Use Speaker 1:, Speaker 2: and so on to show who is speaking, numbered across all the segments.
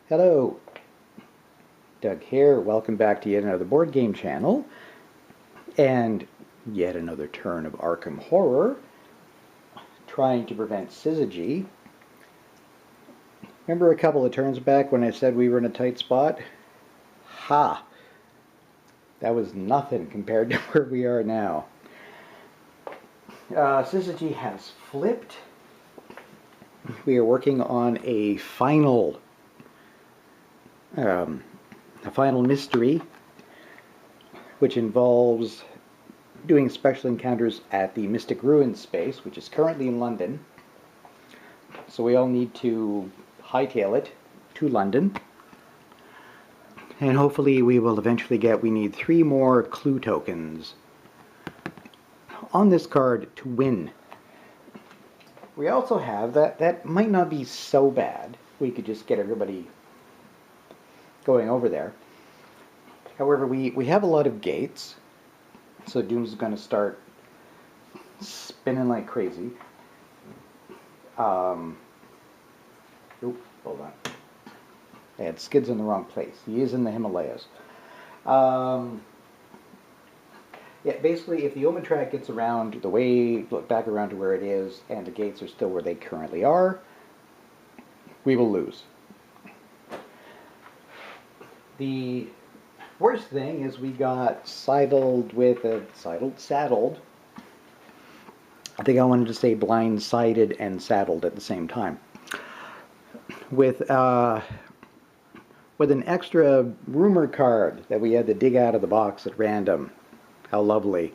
Speaker 1: Hello, Doug here. Welcome back to yet another board game channel and yet another turn of Arkham Horror, trying to prevent Syzygy. Remember a couple of turns back when I said we were in a tight spot? Ha! That was nothing compared to where we are now. Syzygy has flipped. We are working on a final mystery, which involves doing special encounters at the Mystic Ruins space, which is currently in London. So we all need to hightail it to London. And hopefully we will eventually we need 3 more clue tokens on this card to win. We also have, that might not be so bad. We could just get everybody going over there. However, we have a lot of gates, so Doom's going to start spinning like crazy. Oop, hold on. I had skids in the wrong place. He is in the Himalayas. Yeah, basically, if the Omen track gets around back around to where it is, and the gates are still where they currently are, we will lose. The worst thing is we got saddled. I think I wanted to say blindsided and saddled at the same time. With an extra rumor card that we had to dig out of the box at random. How lovely.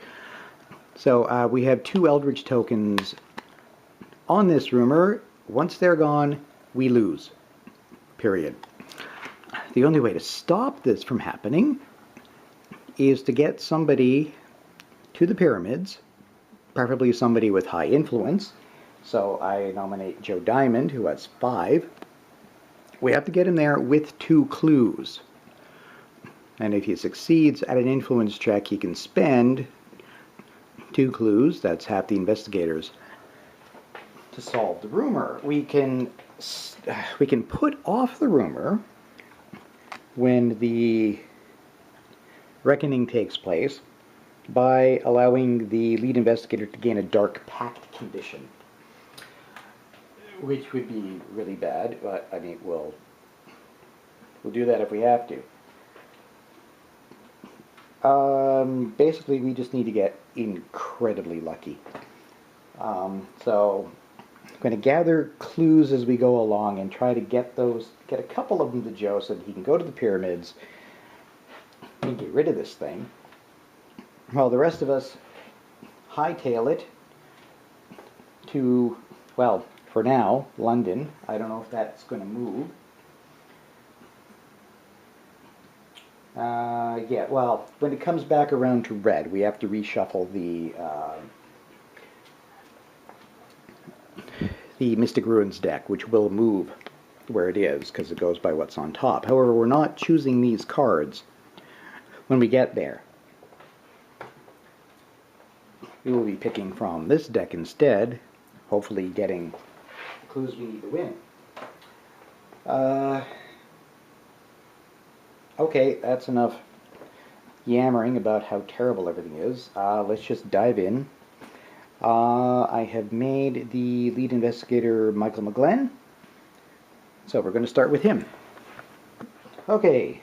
Speaker 1: So we have 2 Eldritch tokens on this rumor. Once they're gone, we lose. Period. The only way to stop this from happening is to get somebody to the pyramids, preferably somebody with high influence. So I nominate Joe Diamond, who has 5. We have to get him there with 2 clues. And if he succeeds at an influence check, he can spend 2 clues, that's half the investigators, to solve the rumor. We can put off the rumor when the reckoning takes place by allowing the lead investigator to gain a dark pact condition, which would be really bad, but I mean we'll do that if we have to. Basically, we just need to get incredibly lucky. So I'm going to gather clues as we go along and try to get a couple of them to Joe so that he can go to the pyramids and get rid of this thing. While the rest of us hightail it to, well, for now, London. I don't know if that's going to move. Yeah, well, when it comes back around to red, we have to reshuffle the Mystic Ruins deck, which will move where it is, because it goes by what's on top. However, we're not choosing these cards when we get there. We will be picking from this deck instead, hopefully getting the clues we need to win. Okay, that's enough yammering about how terrible everything is. Let's just dive in. I have made the lead investigator Michael McGlenn, so we're going to start with him. Okay,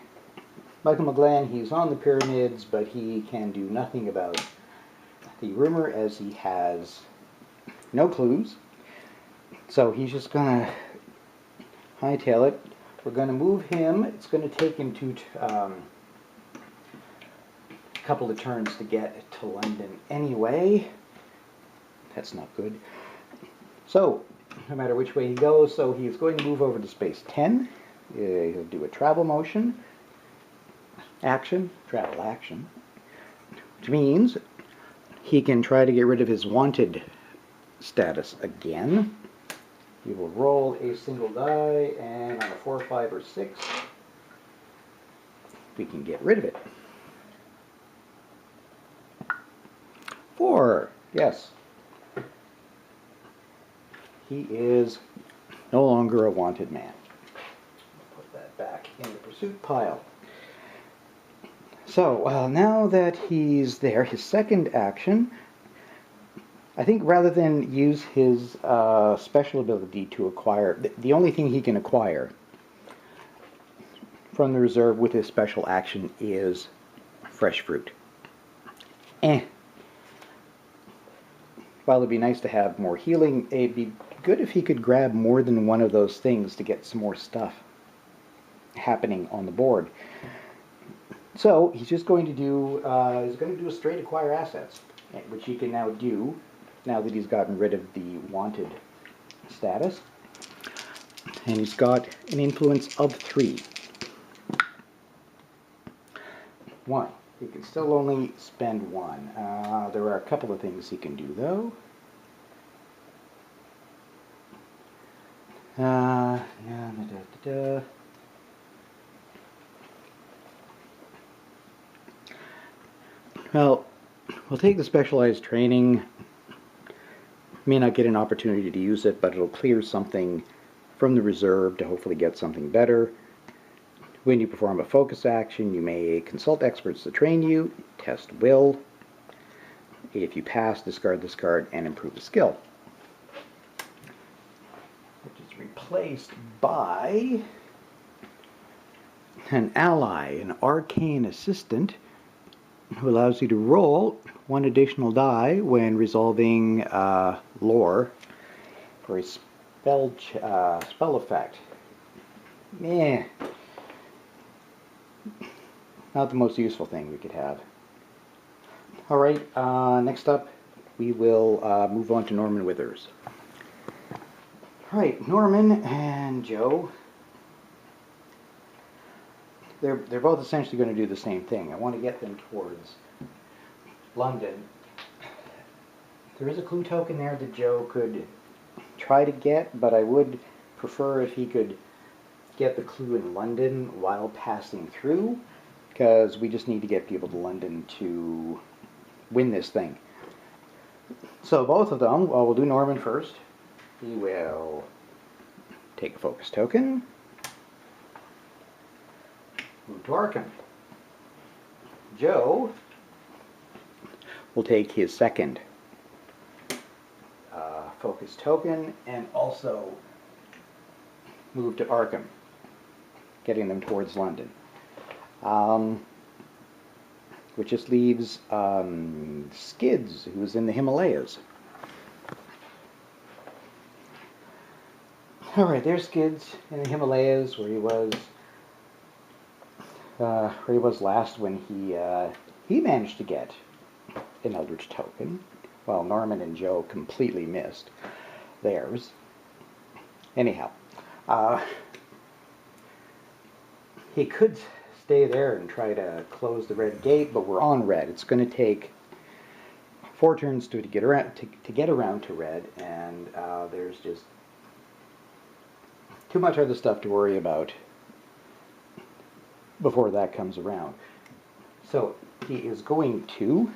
Speaker 1: Michael McGlenn, he's on the pyramids, but he can do nothing about the rumor as he has no clues. So he's just going to hightail it. We're going to move him. It's going to take him a couple of turns to get to London anyway. That's not good. So, no matter which way he goes, so he is going to move over to space 10. He'll do a travel motion. Travel action. Which means he can try to get rid of his wanted status again. We will roll a single die, and on a 4, 5, or 6, we can get rid of it. 4, yes. He is no longer a wanted man. Put that back in the pursuit pile. So, now that he's there, his second action, I think rather than use his special ability to acquire, the only thing he can acquire from the reserve with his special action is fresh fruit. While it'd be nice to have more healing, it'd be good if he could grab more than one of those things to get some more stuff happening on the board. So he's just going to do a straight acquire assets, which he can now do now that he's gotten rid of the wanted status. And he's got an influence of 3. 1. He can still only spend 1. There are a couple of things he can do, though. Well, we'll take the specialized training. May not get an opportunity to use it, but it'll clear something from the reserve to hopefully get something better. When you perform a focus action, you may consult experts to train you, test will. If you pass, discard this card and improve the skill. Which is replaced by an ally, an arcane assistant, who allows you to roll 1 additional die when resolving lore for a spell effect. Not the most useful thing we could have. Alright, next up we will move on to Norman Withers. Alright, Norman and Joe. They're both essentially going to do the same thing. I want to get them towards London. There is a clue token there that Joe could try to get, but I would prefer if he could get the clue in London while passing through, because we just need to get people to London to win this thing. So both of them, well, we'll do Norman first. He will take a focus token. Move to Arkham. Joe will take his second focus token and also move to Arkham, getting them towards London. Which just leaves Skids, who's in the Himalayas. Alright, there's Skids in the Himalayas, where he was last when he managed to get an Eldritch token, while Norman and Joe completely missed theirs. Anyhow, he could stay there and try to close the red gate, but we're on red. It's going to take 4 turns to get around to red, and there's just too much other stuff to worry about before that comes around. So he is going to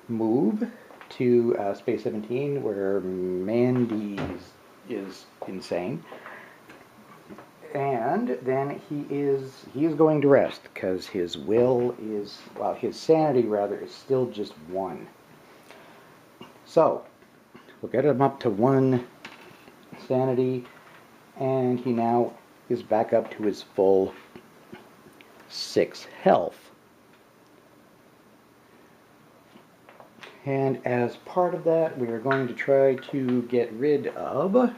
Speaker 1: move to Space 17, where Mandy is insane, and then he is going to rest, because his will is, well, his sanity rather, is still just 1. So we'll get him up to 1 sanity, and he now is back up to his full 6 health. And as part of that, we are going to try to get rid of a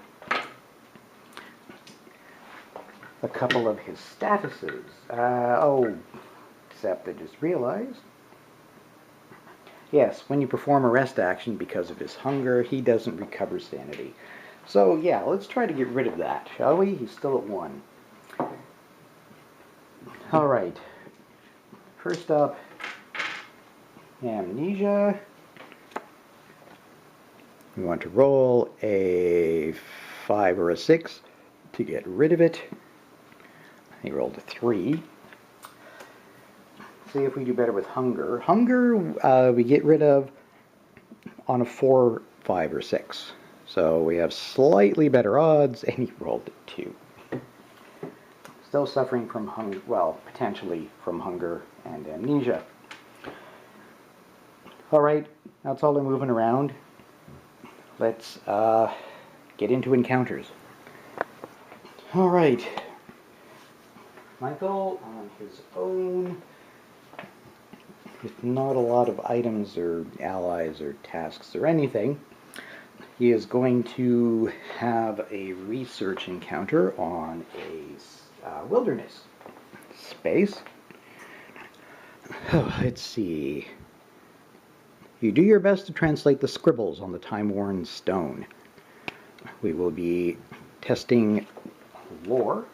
Speaker 1: couple of his statuses. Except I just realized. Yes, when you perform a rest action because of his hunger, he doesn't recover sanity. So yeah, let's try to get rid of that, shall we? He's still at 1. Alright. First up, amnesia. We want to roll a 5 or a 6 to get rid of it. He rolled a 3. See if we do better with hunger. Hunger we get rid of on a 4, 5, or 6. So we have slightly better odds, and he rolled a 2. Still suffering from hunger, well, potentially from hunger and amnesia. Alright, that's all they're moving around. Let's get into encounters. Alright. Michael on his own, with not a lot of items or allies or tasks or anything. He is going to have a research encounter on a wilderness space. Let's see. You do your best to translate the scribbles on the time-worn stone. We will be testing lore.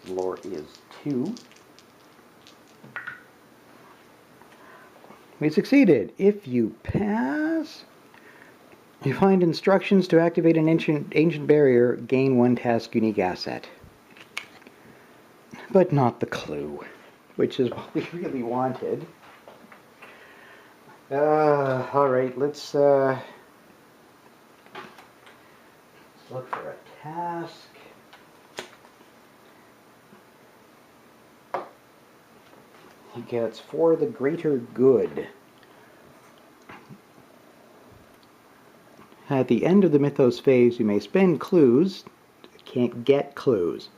Speaker 1: Lore is 2. We succeeded. If you pass, you find instructions to activate an ancient barrier, gain 1 task unique asset. But not the clue, which is what we really wanted. Alright, let's look for a task. He gets for the greater good. At the end of the mythos phase, you may spend clues. Can't get clues.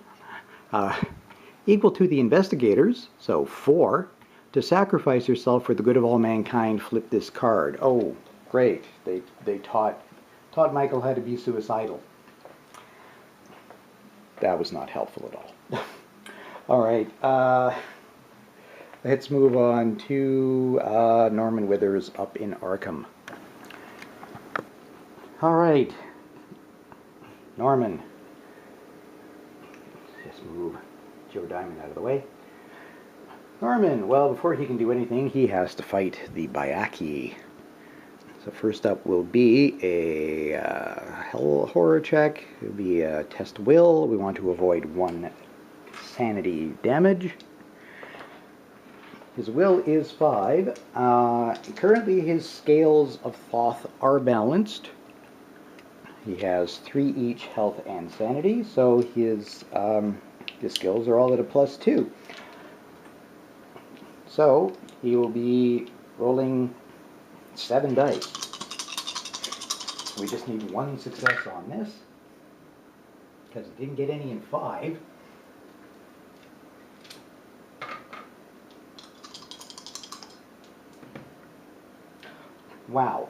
Speaker 1: Equal to the investigators, so 4. To sacrifice yourself for the good of all mankind, flip this card. Oh, great. They taught Michael how to be suicidal. That was not helpful at all. Alright, let's move on to Norman Withers up in Arkham. Alright, Norman. Just move Joe Diamond out of the way. Norman, well, before he can do anything, he has to fight the Bayaki. So first up will be a hell horror check. It will be a test will. We want to avoid 1 sanity damage. His will is 5. Currently his scales of Thoth are balanced. He has 3 each health and sanity, so his skills are all at a +2. So he will be rolling 7 dice. We just need 1 success on this, because it didn't get any in 5. Wow.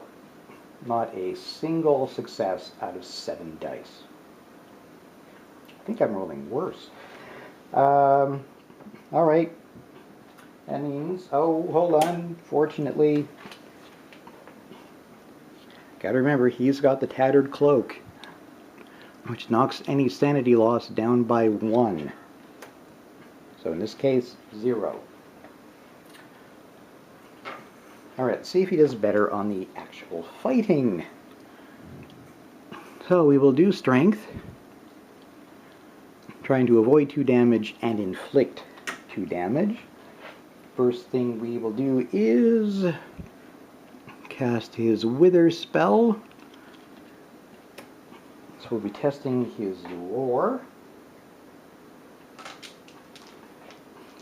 Speaker 1: Not a single success out of 7 dice. I think I'm rolling worse. Alright. That means, oh, hold on. Fortunately, gotta remember, he's got the Tattered Cloak, which knocks any sanity loss down by 1. So in this case, 0. Alright, let's see if he does better on the actual fighting. So we will do strength, trying to avoid 2 damage and inflict 2 damage. First thing we will do is cast his Wither spell. So we'll be testing his lore.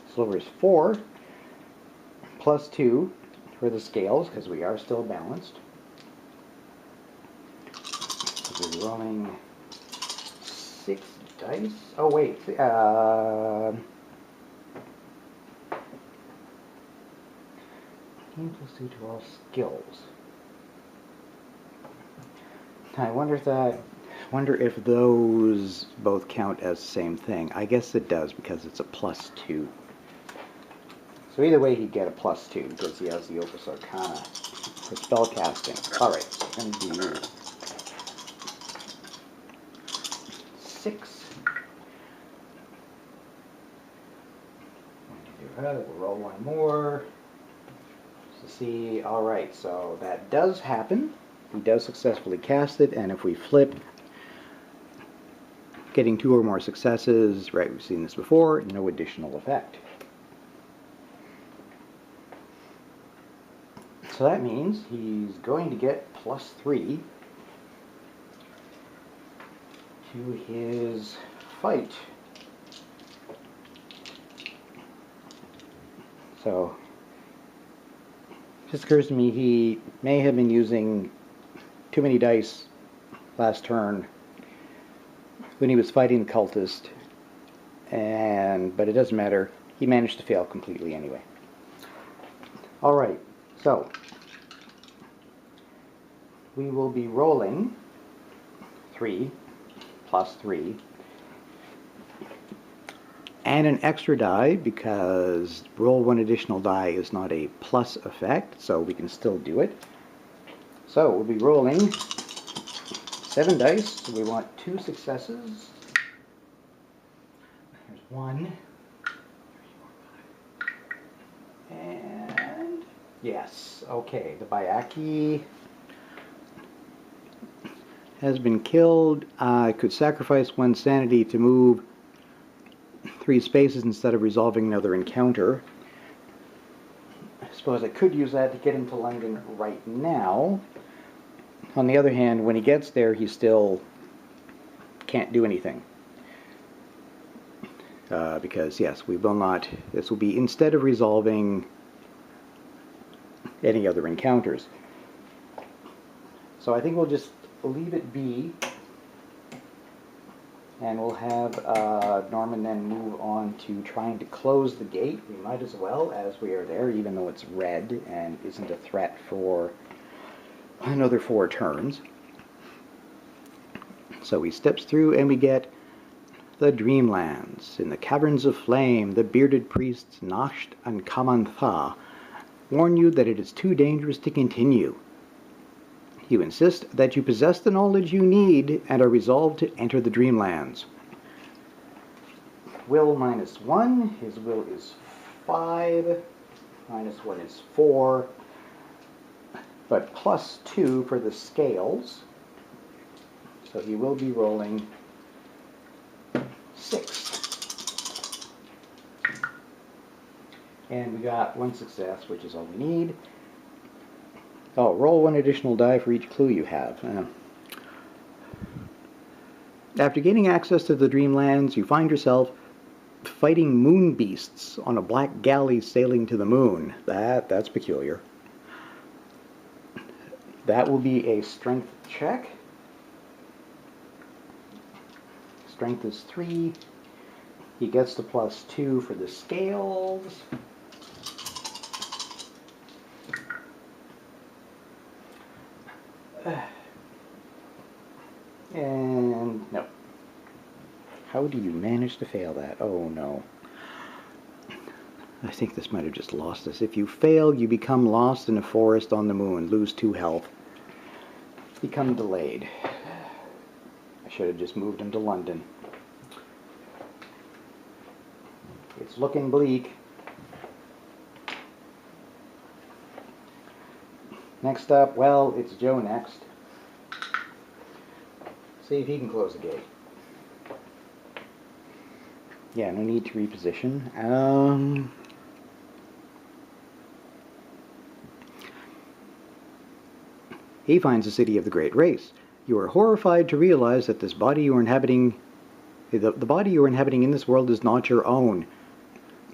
Speaker 1: His lore is 4, +2 for the scales, because we are still balanced. So we're rolling 6 dice. Oh wait, 15 +2 to all skills. I wonder if those both count as the same thing. I guess it does, because it's a +2. So either way, he'd get a +2 because he has the Opus Arcana for spell casting. Alright, so I'm going to do 6. We'll roll 1 more to see. Alright, so that does happen. He does successfully cast it, and if we flip, getting 2 or more successes, right, we've seen this before, no additional effect. So that means he's going to get +3 to his fight. So, it just occurs to me he may have been using too many dice last turn when he was fighting the cultist, but it doesn't matter. He managed to fail completely anyway. Alright, so we will be rolling 3 plus 3 and an extra die, because roll 1 additional die is not a plus effect, so we can still do it. So we'll be rolling 7 dice. So we want 2 successes. There's 1. And yes, okay, the Bayaki has been killed. I could sacrifice 1 sanity to move 3 spaces instead of resolving another encounter. I suppose I could use that to get him to London right now. On the other hand, when he gets there, he still can't do anything. Because, yes, we will not... This will be instead of resolving any other encounters. So I think we'll just leave it be. And we'll have Norman then move on to trying to close the gate. We might as well, as we are there, even though it's red and isn't a threat for another 4 turns. So he steps through and we get the Dreamlands. In the caverns of flame, the bearded priests Nasht and Kamantha warn you that it is too dangerous to continue. You insist that you possess the knowledge you need and are resolved to enter the Dreamlands. Will -1. His will is 5. -1 is 4. But +2 for the scales. So he will be rolling 6. And we got 1 success, which is all we need. Oh, roll 1 additional die for each clue you have. After gaining access to the Dreamlands, you find yourself fighting moon beasts on a black galley sailing to the moon. That's peculiar. That will be a strength check. Strength is 3. He gets the +2 for the scales. And no. How do you manage to fail that? Oh no. I think this might have just lost us. If you fail, you become lost in a forest on the moon. Lose 2 health. Become delayed. I should have just moved him to London. It's looking bleak. Next up, well, it's Joe next. See if he can close the gate. Yeah, no need to reposition. He finds the city of the Great Race. You are horrified to realize that this body you are inhabiting, the body you are inhabiting in this world is not your own.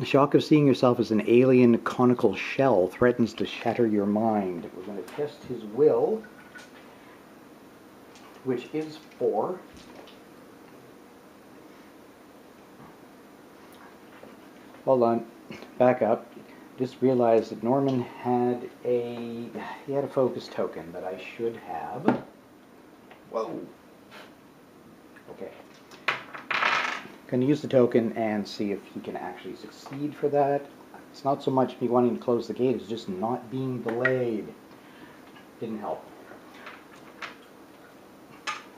Speaker 1: The shock of seeing yourself as an alien conical shell threatens to shatter your mind. We're going to test his will, which is 4. Hold on, back up. Just realized that Norman had a focus token that I should have. Whoa. Okay. Going to use the token and see if he can actually succeed for that. It's not so much me wanting to close the gate, it's just not being delayed. Didn't help.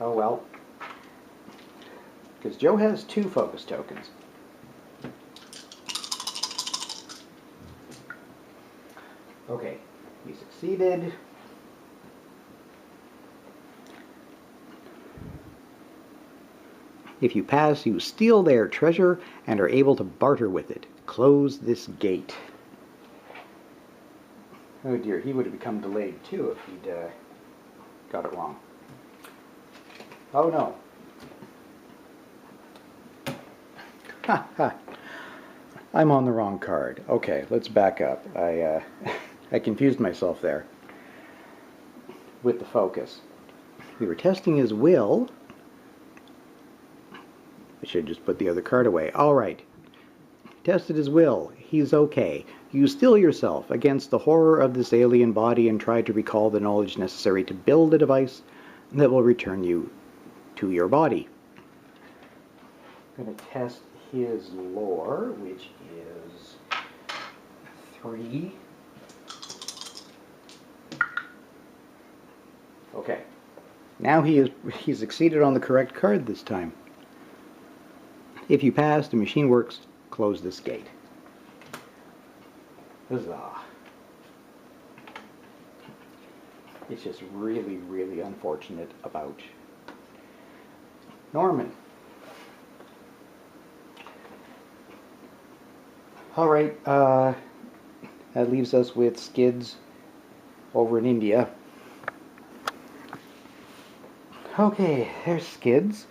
Speaker 1: Oh well. Because Joe has 2 focus tokens. Okay, he succeeded. If you pass, you steal their treasure and are able to barter with it. Close this gate. Oh dear, he would have become delayed too if he'd got it wrong. Oh no. Ha ha. I'm on the wrong card. Okay, let's back up. I confused myself there with the focus. We were testing his will. I should just put the other card away. All right. Tested his will. He's okay. You steel yourself against the horror of this alien body and try to recall the knowledge necessary to build a device that will return you to your body. I'm going to test his lore, which is 3. Okay. Now he's succeeded on the correct card this time. If you pass, the machine works. Close this gate. Huzzah. It's just really, really unfortunate about Norman. Alright, that leaves us with Skids over in India. Okay, there's Skids.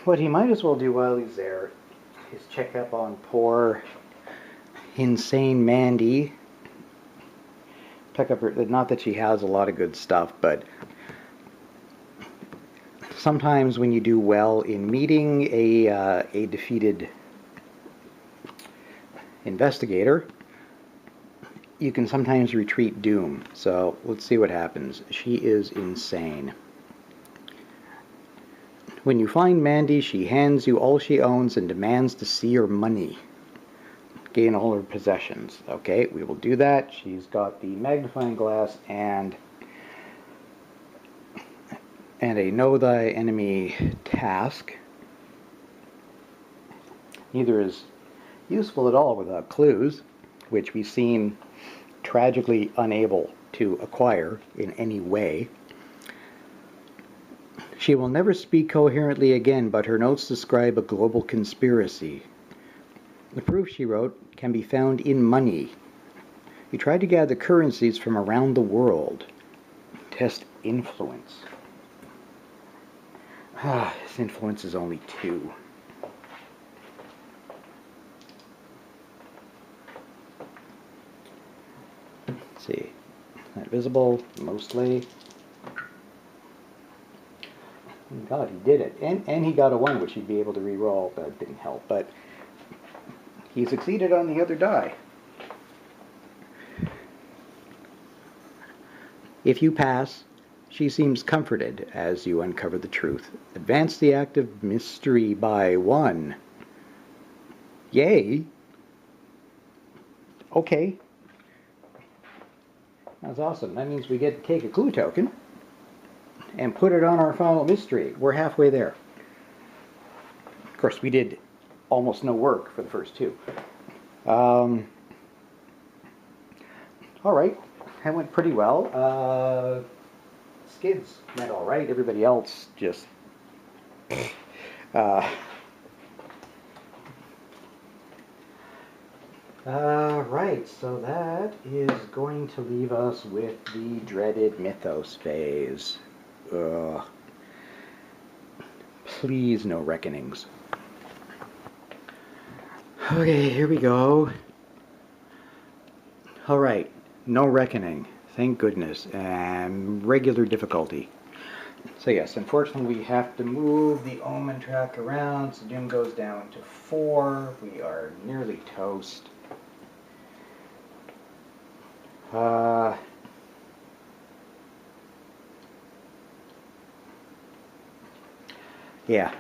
Speaker 1: What he might as well do while he's there is check up on poor, insane Mandy. Pick up her, not that she has a lot of good stuff, but sometimes when you do well in meeting a defeated investigator, you can sometimes retreat doom. So let's see what happens. She is insane. When you find Mandy, she hands you all she owns and demands to see your money. Gain all her possessions. Okay, we will do that. She's got the magnifying glass and a know thy enemy task. Neither is useful at all without clues, which we seem tragically unable to acquire in any way. She will never speak coherently again, but her notes describe a global conspiracy. The proof, she wrote, can be found in money. You try to gather currencies from around the world. Test influence. His influence is only 2. Let's see. Not visible, mostly. God, he did it. And he got a 1, which he'd be able to re-roll, but it didn't help. But he succeeded on the other die. If you pass, she seems comforted as you uncover the truth. Advance the act of mystery by 1. Yay! Okay. That's awesome. That means we get to take a clue token and put it on our final mystery. We're halfway there. Of course, we did almost no work for the first 2. All right, that went pretty well. Skids went all right. Everybody else just... right, so that is going to leave us with the dreaded Mythos phase. Please, no reckonings. Okay, here we go. Alright, no reckoning. Thank goodness. And regular difficulty. So yes, unfortunately we have to move the omen track around. So doom goes down to 4. We are nearly toast. Yeah,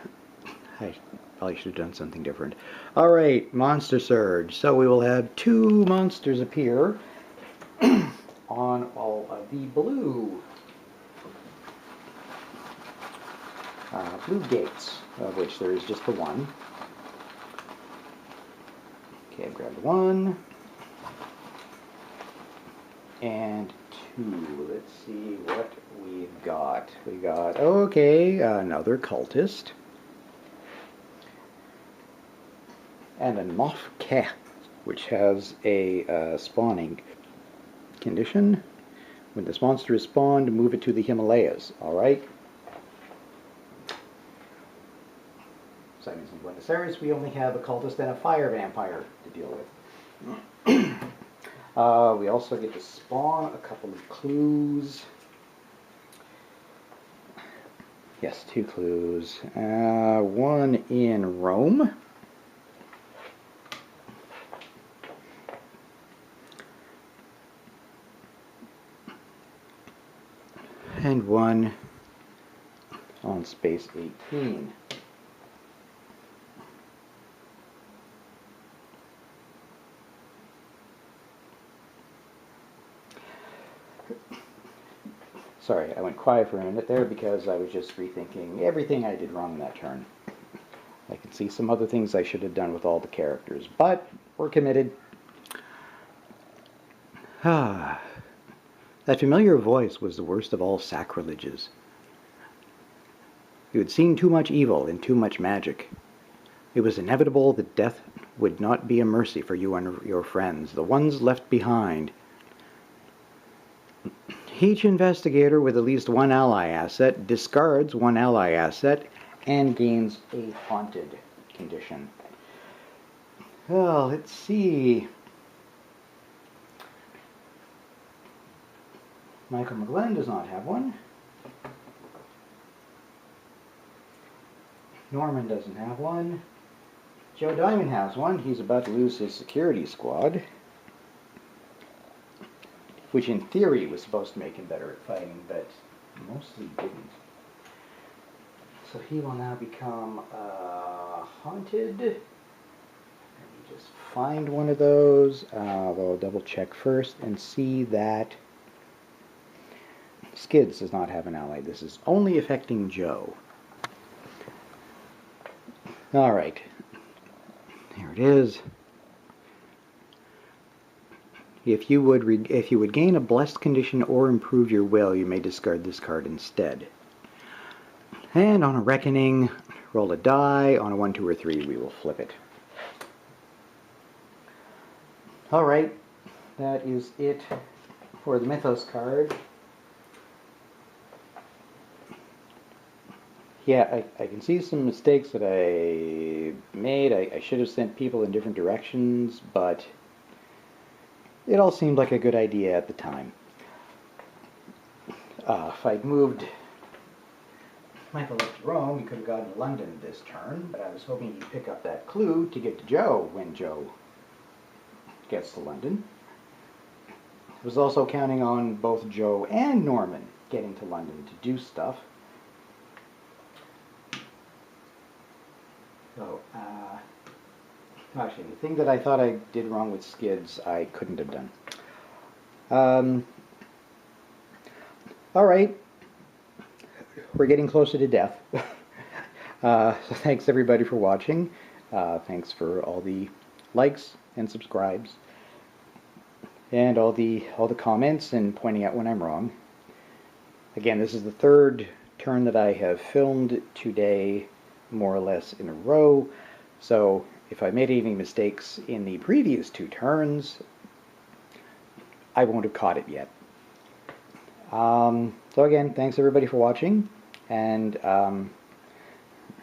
Speaker 1: I probably should have done something different. Alright, Monster Surge. So we will have 2 monsters appear on all of the blue gates, of which there is just the 1. Okay, I've grabbed 1 and 2. Let's see what we've got. We got, okay, another cultist. And a Nofke, which has a spawning condition. When this monster is spawned, move it to the Himalayas. Alright? So that means I'm going to Osiris, we only have a cultist and a fire vampire to deal with. We also get to spawn a couple of clues. Yes, 2 clues. One in Rome. And one on space 18. Sorry, I went quiet for a minute there because I was just rethinking everything I did wrong in that turn. I can see some other things I should have done with all the characters, but we're committed. That familiar voice was the worst of all sacrileges. You had seen too much evil and too much magic. It was inevitable that death would not be a mercy for you and your friends, the ones left behind. Each investigator with at least 1 ally asset discards 1 ally asset and gains a haunted condition. Well, let's see. Michael McGlenn does not have one. Norman doesn't have one. Joe Diamond has one. He's about to lose his security squad, which in theory was supposed to make him better at fighting, but mostly didn't. So he will now become haunted. Let me just find one of those. I'll double check first and see that Skids does not have an ally. This is only affecting Joe. Alright. There it is. If you would gain a blessed condition or improve your will, you may discard this card instead. And on a reckoning, roll a die. On a 1, 2, or 3, we will flip it. Alright, that is it for the Mythos card. Yeah, I can see some mistakes that I made. I should have sent people in different directions, but it all seemed like a good idea at the time. If I'd moved Michael up to Rome, we could have gotten to London this turn, but I was hoping he'd pick up that clue to get to Joe when Joe gets to London. I was also counting on both Joe and Norman getting to London to do stuff. So, actually, the thing that I thought I did wrong with Skids, I couldn't have done. Alright, we're getting closer to death. So thanks everybody for watching. Thanks for all the likes and subscribes, and all the comments and pointing out when I'm wrong. Again, this is the 3rd turn that I have filmed today, more or less in a row, so if I made any mistakes in the previous 2 turns, I won't have caught it yet. So again, thanks everybody for watching, and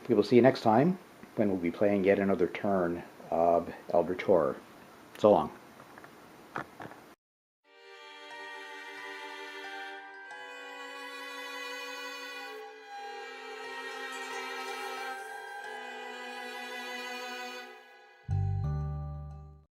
Speaker 1: we will see you next time when we'll be playing yet another turn of Eldritch Horror. So long.